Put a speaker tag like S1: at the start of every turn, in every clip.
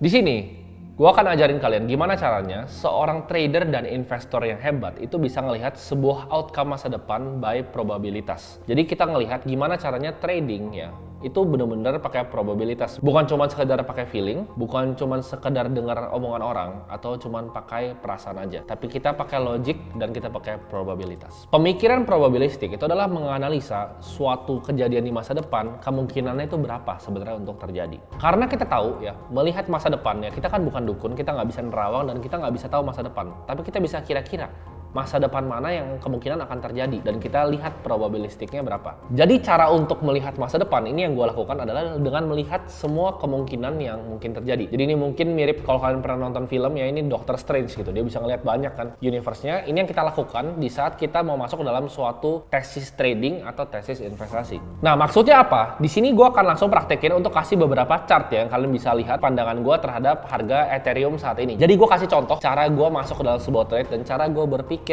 S1: Di sini, gua akan ajarin kalian gimana caranya seorang trader dan investor yang hebat itu bisa ngelihat sebuah outcome masa depan by probabilitas. Jadi kita ngelihat gimana caranya trading ya, itu benar-benar pakai probabilitas. Bukan cuma sekedar pakai feeling, bukan cuma sekedar dengar omongan orang, atau cuma pakai perasaan aja. Tapi kita pakai logic dan kita pakai probabilitas. Pemikiran probabilistik itu adalah menganalisa suatu kejadian di masa depan, kemungkinannya itu berapa sebenarnya untuk terjadi. Karena kita tahu ya, melihat masa depannya, kita kan bukan dukun, kita nggak bisa nerawang dan kita nggak bisa tahu masa depan. Tapi kita bisa kira-kira masa depan mana yang kemungkinan akan terjadi dan kita lihat probabilistiknya berapa. Jadi cara untuk melihat masa depan ini yang gue lakukan adalah dengan melihat semua kemungkinan yang mungkin terjadi. Jadi ini mungkin mirip kalau kalian pernah nonton film ya, ini Doctor Strange gitu, dia bisa ngelihat banyak kan universe-nya. Ini yang kita lakukan di saat kita mau masuk ke dalam suatu tesis trading atau tesis investasi. Nah maksudnya apa? Di sini gue akan langsung praktekin untuk kasih beberapa chart ya, yang kalian bisa lihat pandangan gue terhadap harga Ethereum saat ini. Jadi gue kasih contoh cara gue masuk ke dalam sebuah trade dan cara gue berpikir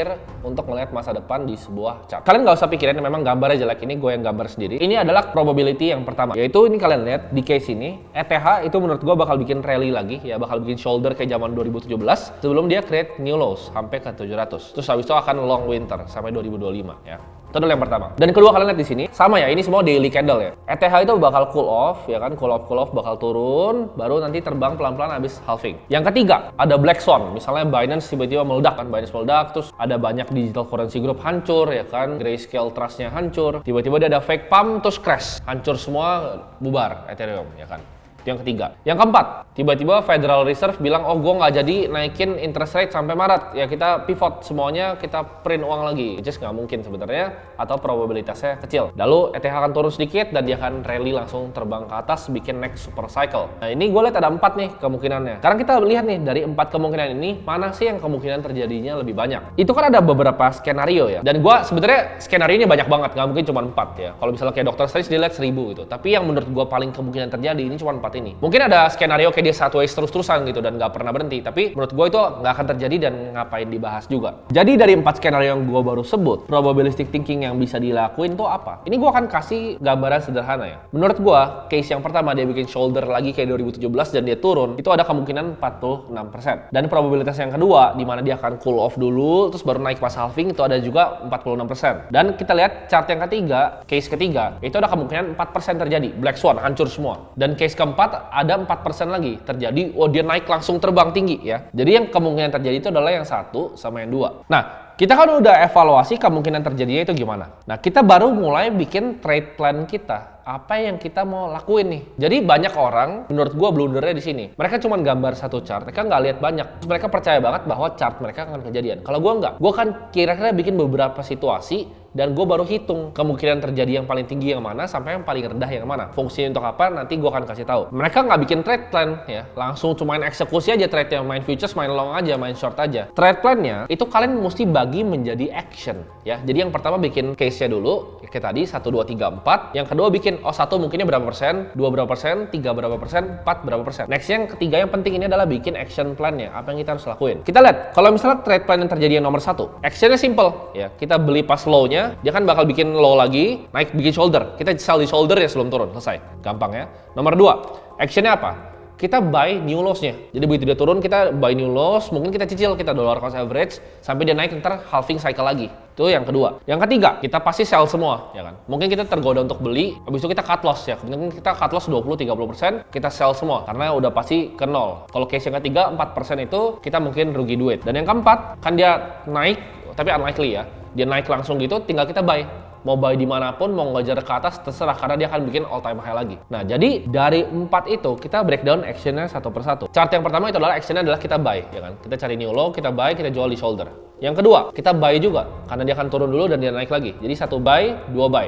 S1: untuk melihat masa depan di sebuah chart. Kalian nggak usah pikirin memang gambarnya jelek, ini gue yang gambar sendiri. Ini adalah probability yang pertama, yaitu ini kalian lihat di case ini ETH itu menurut gue bakal bikin rally lagi ya, bakal bikin shoulder kayak zaman 2017 sebelum dia create new lows sampai ke 700. Terus habis itu akan long winter sampai 2025 ya. Itu adalah yang pertama. Dan kedua kalian lihat di sini sama ya, ini semua daily candle ya. ETH itu bakal cool off ya kan, cool off bakal turun, baru nanti terbang pelan-pelan habis halving. Yang ketiga ada black swan, misalnya Binance tiba-tiba meledak kan, Binance meledak, terus ada banyak digital currency group hancur ya kan, Grayscale Trust-nya hancur, tiba-tiba dia ada fake pump terus crash, hancur semua, bubar Ethereum ya kan. Itu yang ketiga. Yang keempat, tiba-tiba Federal Reserve bilang, oh gue nggak jadi naikin interest rate sampai Maret, ya kita pivot semuanya, kita print uang lagi. Which is nggak mungkin sebenarnya, atau probabilitasnya kecil. Lalu ETH akan turun sedikit dan dia akan rally langsung terbang ke atas, bikin next super cycle. Nah ini gue lihat ada 4 nih kemungkinannya. Sekarang kita lihat nih dari 4 kemungkinan ini, mana sih yang kemungkinan terjadinya lebih banyak. Itu kan ada beberapa skenario ya, dan gue sebenarnya skenario ini banyak banget, nggak mungkin cuma 4 ya. Kalau misalnya kayak Dr. Strange dia lihat 1000 gitu, tapi yang menurut gue paling kemungkinan terjadi ini cuma 4 ini. Mungkin ada skenario kayak dia sideways terus-terusan gitu dan nggak pernah berhenti, tapi menurut gue itu nggak akan terjadi dan ngapain dibahas juga. Jadi dari 4 skenario yang gue baru sebut, probabilistic thinking yang bisa dilakuin tuh apa? Ini gue akan kasih gambaran sederhana ya. Menurut gue, case yang pertama dia bikin shoulder lagi kayak 2017 dan dia turun, itu ada kemungkinan 46%. Dan probabilitas yang kedua, di mana dia akan cool off dulu, terus baru naik pas halving, itu ada juga 46%. Dan kita lihat chart yang ketiga, case ketiga, itu ada kemungkinan 4% terjadi, black swan, hancur semua. Dan case keempat, ada 4% lagi terjadi, oh dia naik langsung terbang tinggi ya. Jadi yang kemungkinan terjadi itu adalah yang 1 sama yang 2. Nah, kita kan udah evaluasi kemungkinan terjadinya itu gimana. Nah, kita baru mulai bikin trade plan kita. Apa yang kita mau lakuin nih? Jadi banyak orang, menurut gua blundernya di sini. Mereka cuma gambar satu chart, mereka nggak lihat banyak. Terus mereka percaya banget bahwa chart mereka akan kejadian. Kalau gua nggak, gua kan kira-kira bikin beberapa situasi dan gue baru hitung kemungkinan terjadi yang paling tinggi yang mana sampai yang paling rendah yang mana. Fungsinya untuk apa? Nanti gue akan kasih tahu. Mereka nggak bikin trade plan ya, langsung cuma main eksekusi aja trade-nya, main futures, main long aja, main short aja. Trade plan-nya itu kalian mesti bagi menjadi action ya. Jadi yang pertama bikin case-nya dulu, kayak tadi 1, 2, 3, 4. Yang kedua bikin, oh 1 mungkinnya berapa persen, 2 berapa persen, 3 berapa persen, 4 berapa persen. Next yang ketiga yang penting ini adalah bikin action plan-nya. Apa yang kita harus lakuin? Kita lihat, kalau misalnya trade plan yang terjadi yang nomor 1, action-nya simple ya. Kita beli pas low-nya, dia kan bakal bikin low lagi, naik bikin shoulder. Kita sell di shoulder ya sebelum turun, selesai. Gampang ya. Nomor 2, actionnya apa? Kita buy new lows-nya. Jadi begitu dia turun, kita buy new lows, mungkin kita cicil, kita dollar cost average, sampai dia naik, ntar halving cycle lagi. Itu yang kedua. Yang ketiga, kita pasti sell semua, ya kan? Mungkin kita tergoda untuk beli, habis itu kita cut loss ya. Mungkin kita cut loss 20-30%, kita sell semua, karena udah pasti ke nol. Kalau case yang ketiga, 4% itu kita mungkin rugi duit. Dan yang keempat, kan dia naik, tapi unlikely ya. Dia naik langsung gitu, tinggal kita buy. Mau buy dimanapun, mau ngejar ke atas, terserah, karena dia akan bikin all time high lagi. Nah, jadi dari 4 itu, kita breakdown actionnya satu persatu. Chart yang pertama itu adalah actionnya adalah kita buy, ya kan? Kita cari new low, kita buy, kita jual di shoulder. Yang kedua, kita buy juga, karena dia akan turun dulu dan dia naik lagi. Jadi 1 buy, 2 buy.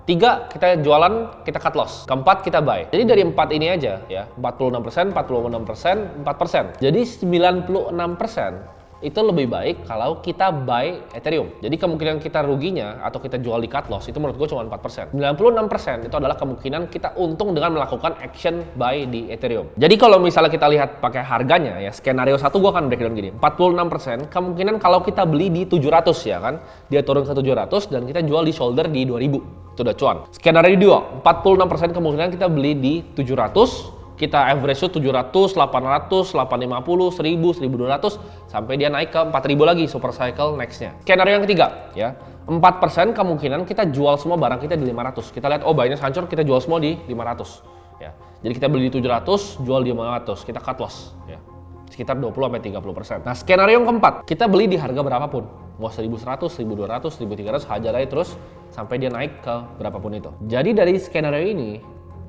S1: 3, kita jualan, kita cut loss. Keempat, kita buy. Jadi dari 4 ini aja, ya, 46%, 46%, 4%. Jadi 96% itu lebih baik kalau kita buy Ethereum. Jadi kemungkinan kita ruginya atau kita jual di cut loss itu menurut gue cuma 4%. 96% itu adalah kemungkinan kita untung dengan melakukan action buy di Ethereum. Jadi kalau misalnya kita lihat pakai harganya ya, skenario 1 gue akan breakdown gini. 46% kemungkinan kalau kita beli di 700 ya kan. Dia turun ke 700 dan kita jual di shoulder di 2000. Itu udah cuan. Skenario 2, 46% kemungkinan kita beli di 700, Kita average tuh 700, 800, 850, 1000, 1200 sampai dia naik ke 4000 lagi super cycle next-nya. Skenario yang ketiga ya. 4% kemungkinan kita jual semua barang kita di 500. Kita lihat oh buynya hancur, kita jual semua di 500 ya. Jadi kita beli di 700, jual di 500, kita cut loss ya. Sekitar 20-30%. Nah, skenario yang keempat, kita beli di harga berapapun. Mau 1100, 1200, 1300, hajar aja terus sampai dia naik ke berapapun itu. Jadi dari skenario ini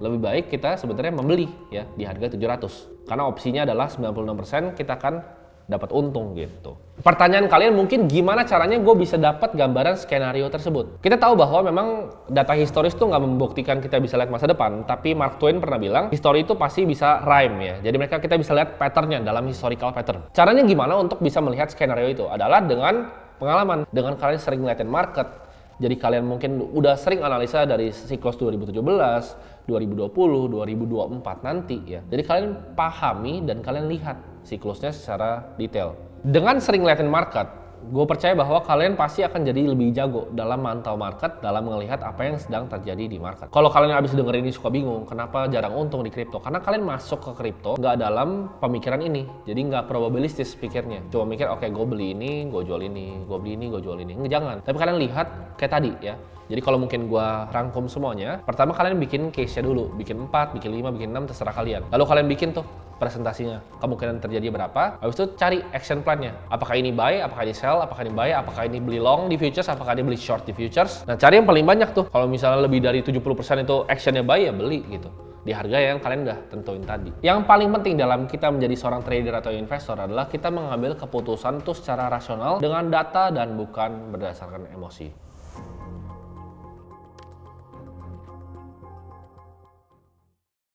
S1: lebih baik kita sebenarnya membeli ya di harga 700. Karena opsinya adalah 96% kita akan dapat untung gitu. Pertanyaan kalian mungkin gimana caranya gue bisa dapat gambaran skenario tersebut? Kita tahu bahwa memang data historis tuh nggak membuktikan kita bisa lihat masa depan, tapi Mark Twain pernah bilang history itu pasti bisa rhyme ya. Jadi kita bisa lihat patternnya dalam historical pattern. Caranya gimana untuk bisa melihat skenario itu? Adalah dengan pengalaman, dengan kalian sering ngeliatin market. Jadi kalian mungkin udah sering analisa dari siklus 2017, 2020, 2024 nanti ya. Jadi kalian pahami dan kalian lihat siklusnya secara detail. Dengan sering ngeliatin market, gue percaya bahwa kalian pasti akan jadi lebih jago dalam mantau market, dalam melihat apa yang sedang terjadi di market. Kalau kalian habis denger ini suka bingung, kenapa jarang untung di kripto? Karena kalian masuk ke kripto nggak dalam pemikiran ini, jadi nggak probabilistis pikirnya. Cuma mikir, oke, gue beli ini, gue jual ini, gue beli ini, gue jual ini. Jangan. Tapi kalian lihat kayak tadi ya. Jadi kalau mungkin gue rangkum semuanya, pertama kalian bikin case-nya dulu. Bikin 4, bikin 5, bikin 6, terserah kalian. Lalu kalian bikin tuh presentasinya, kemungkinan terjadi berapa, habis itu cari action plan-nya. Apakah ini buy, apakah ini sell, apakah ini buy, apakah ini beli long di futures, apakah ini beli short di futures. Nah, cari yang paling banyak tuh. Kalau misalnya lebih dari 70% itu action-nya buy, ya beli gitu. Di harga yang kalian udah tentuin tadi. Yang paling penting dalam kita menjadi seorang trader atau investor adalah kita mengambil keputusan tuh secara rasional dengan data dan bukan berdasarkan emosi.